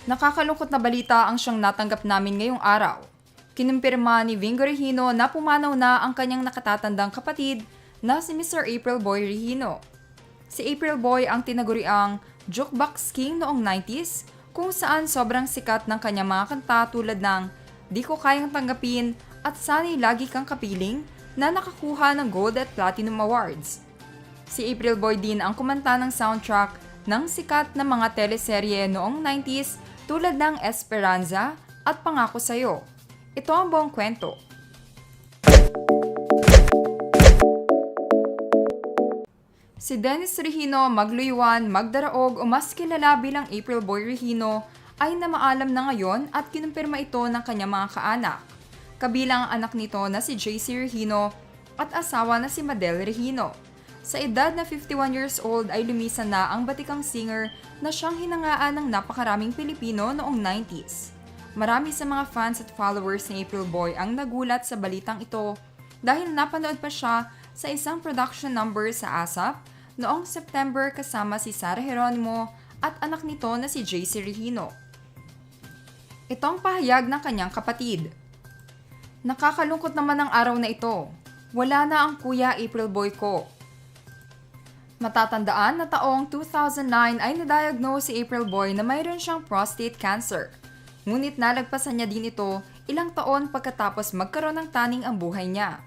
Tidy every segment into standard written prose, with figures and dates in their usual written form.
Nakakalungkot na balita ang siyang natanggap namin ngayong araw. Kinumpirma ni Vingo Regino na pumanaw na ang kanyang nakatatandang kapatid na si Mr. April Boy Regino. Si April Boy ang tinaguriang jukebox king noong 90s kung saan sobrang sikat ng kanyang mga kanta tulad ng Di Ko Kayang Tanggapin at Sana'y Lagi Kang Kapiling na nakakuha ng Gold at Platinum Awards. Si April Boy din ang kumanta ng soundtrack ng sikat na mga teleserye noong 90s tulad ng Esperanza at Pangako Sa'yo. Ito ang buong kwento. Si Dennis Regino Magluyuan Magdaraog o mas kilala bilang April Boy Regino ay namaalam na ngayon at kinumpirma ito ng kanyang mga kaanak. Kabilang ang anak nito na si JC Regino at asawa na si Madel Regino. Sa edad na 51 years old ay lumisan na ang batikang singer na siyang hinangaan ng napakaraming Pilipino noong 90s. Marami sa mga fans at followers ni April Boy ang nagulat sa balitang ito dahil napanood pa siya sa isang production number sa ASAP noong September kasama si Sara Geronimo at anak nito na si JC Regino. Ito ang pahayag ng kanyang kapatid. Nakakalungkot naman ang araw na ito. Wala na ang Kuya April Boy ko. Matatandaan na taong 2009 ay na-diagnose si April Boy na mayroon siyang prostate cancer. Ngunit nalagpasan niya din ito ilang taon pagkatapos magkaroon ng taning ang buhay niya.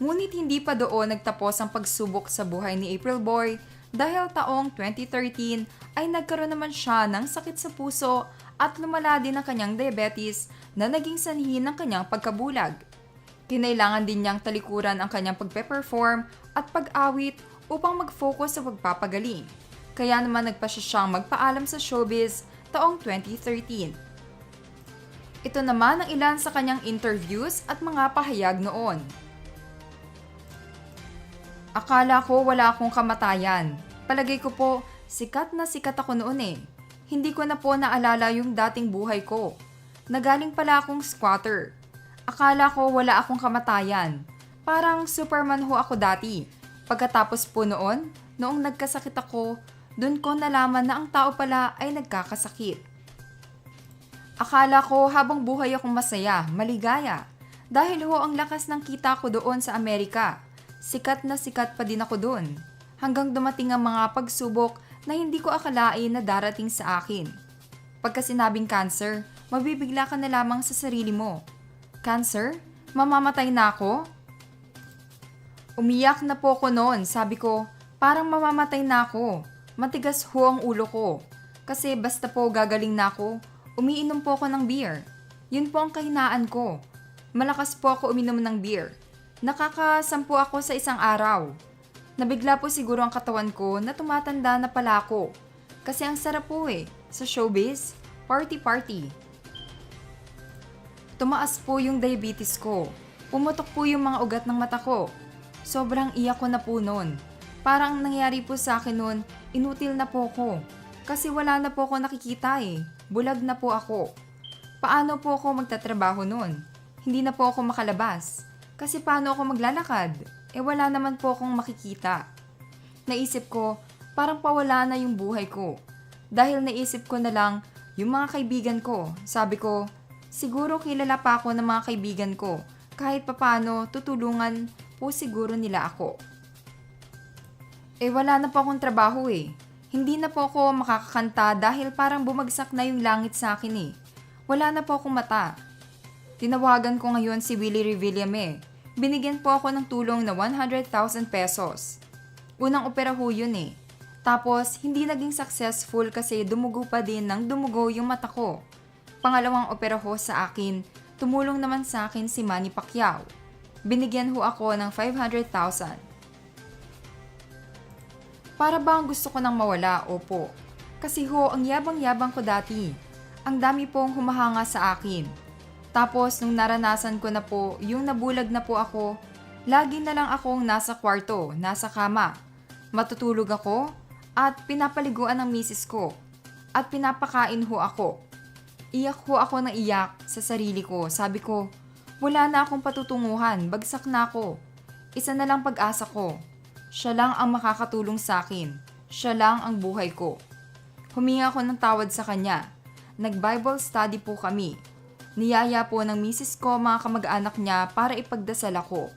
Ngunit hindi pa doon nagtapos ang pagsubok sa buhay ni April Boy dahil taong 2013 ay nagkaroon naman siya ng sakit sa puso at lumala din ang kanyang diabetes na naging sanhi ng kanyang pagkabulag. Kinailangan din niyang talikuran ang kanyang pagpe-perform at pag-awit upang mag-focus sa pagpapagaling. Kaya naman nagpasya siyang magpaalam sa showbiz taong 2013. Ito naman ang ilan sa kanyang interviews at mga pahayag noon. Akala ko wala akong kamatayan. Palagay ko po, sikat na sikat ako noon eh. Hindi ko na po naalala yung dating buhay ko. Nagaling pala akong squatter. Akala ko wala akong kamatayan. Parang Superman ho ako dati. Pagkatapos po noong nagkasakit ako, doon ko nalaman na ang tao pala ay nagkakasakit. Akala ko habang buhay akong masaya, maligaya. Dahil ho ang lakas ng kita ko doon sa Amerika. Sikat na sikat pa din ako doon. Hanggang dumating ang mga pagsubok na hindi ko akalain na darating sa akin. Pagka sinabing cancer, mabibigla ka na lamang sa sarili mo. Cancer? Mamamatay na ako? Umiyak na po ko noon, sabi ko, parang mamamatay na ako. Matigas ho ang ulo ko. Kasi basta po gagaling na ako, umiinom po ako ng beer. Yun po ang kahinaan ko. Malakas po ako uminom ng beer. Nakakasampu ako sa isang araw. Nabigla po siguro ang katawan ko na tumatanda na pala ako. Kasi ang sarap po sa showbiz, party-party. Tumaas po yung diabetes ko. Pumutok po yung mga ugat ng mata ko. Sobrang iyak ko na po noon. Parang nangyari po sa akin noon, inutil na po ko. Kasi wala na po ako nakikita Bulag na po ako. Paano po ako magtatrabaho noon? Hindi na po ako makalabas. Kasi paano ako maglalakad? Wala naman po akong makikita. Naisip ko, parang pawala na yung buhay ko. Dahil naisip ko na lang, yung mga kaibigan ko. Sabi ko, siguro kilala pa ako ng mga kaibigan ko. Kahit papano, tutulungan po siguro nila ako. Wala na po akong trabaho Hindi na po ako makakakanta dahil parang bumagsak na yung langit sa akin Wala na po akong mata. Tinawagan ko ngayon si Willie Revillame. Binigyan po ako ng tulong na 100,000 pesos. Unang opera ho yun Tapos, hindi naging successful kasi dumugo pa din ng dumugo yung mata ko. Pangalawang opera ho sa akin, tumulong naman sa akin si Manny Pacquiao. Binigyan ho ako ng 500,000. Para bang gusto ko nang mawala? Opo. Kasi ho, ang yabang-yabang ko dati. Ang dami pong humahanga sa akin. Tapos, nung naranasan ko na po, yung nabulag na po ako, lagi na lang akong nasa kwarto, nasa kama. Matutulog ako at pinapaliguan ng misis ko. At pinapakain ho ako. Iyak ho ako ng iyak sa sarili ko. Sabi ko, wala na akong patutunguhan, bagsak na ako. Isa na lang pag-asa ko. Siya lang ang makakatulong sa akin. Siya lang ang buhay ko. Huminga ako ng tawad sa kanya. Nag-Bible study po kami. Niyaya po ng misis ko mga kamag-anak niya para ipagdasal ako.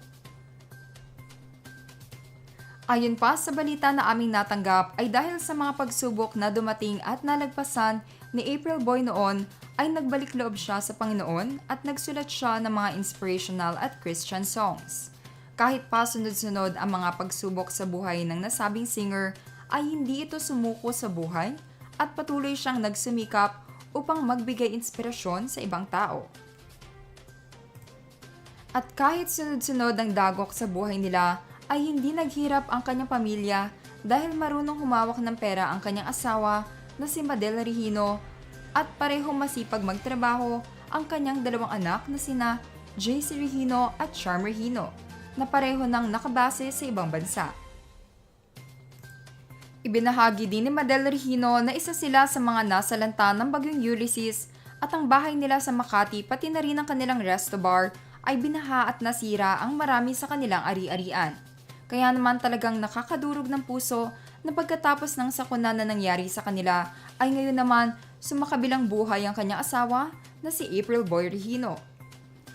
Ayon pa sa balita na aming natanggap ay dahil sa mga pagsubok na dumating at nalagpasan ni April Boy noon ay nagbalik loob siya sa Panginoon at nagsulat siya ng mga inspirational at Christian songs. Kahit pa sunod-sunod ang mga pagsubok sa buhay ng nasabing singer ay hindi ito sumuko sa buhay at patuloy siyang nagsumikap upang magbigay inspirasyon sa ibang tao. At kahit sunod-sunod ang dagok sa buhay nila, ay hindi naghirap ang kanyang pamilya dahil marunong humawak ng pera ang kanyang asawa na si Madel Regino at parehong masipag magtrabaho ang kanyang dalawang anak na sina JC Regino at Charm Regino na pareho nang nakabase sa ibang bansa. Ibinahagi din ni Madel Regino na isa sila sa mga nasalanta ng bagyong Ulysses at ang bahay nila sa Makati pati na rin ang kanilang resto bar ay binaha at nasira ang marami sa kanilang ari-arian. Kaya naman talagang nakakadurog ng puso na pagkatapos ng sakuna na nangyari sa kanila ay ngayon naman sumakabilang buhay ang kanyang asawa na si April Boy Regino.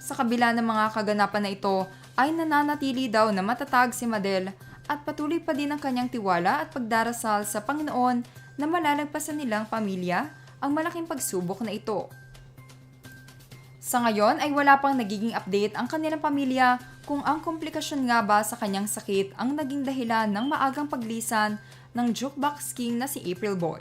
Sa kabila ng mga kaganapan na ito ay nananatili daw na matatag si Madel at patuloy pa din ang kanyang tiwala at pagdarasal sa Panginoon na malalagpasan nilang pamilya ang malaking pagsubok na ito. Sa ngayon ay wala pang nagiging update ang kanilang pamilya kung ang komplikasyon nga ba sa kanyang sakit ang naging dahilan ng maagang paglisan ng jukebox king na si April Boy.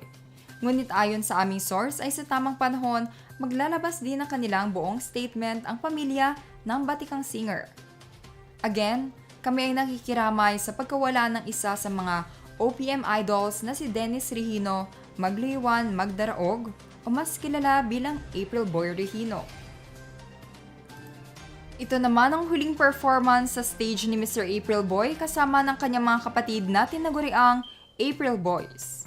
Ngunit ayon sa aming source ay sa tamang panahon maglalabas din ng kanilang buong statement ang pamilya ng batikang singer. Again, kami ay nakikiramay sa pagkawala ng isa sa mga OPM idols na si Dennis Regino Magluyuan Magdaraog o mas kilala bilang April Boy Regino. Ito naman ang huling performance sa stage ni Mr. April Boy kasama ng kanyang mga kapatid na tinaguriang April Boys.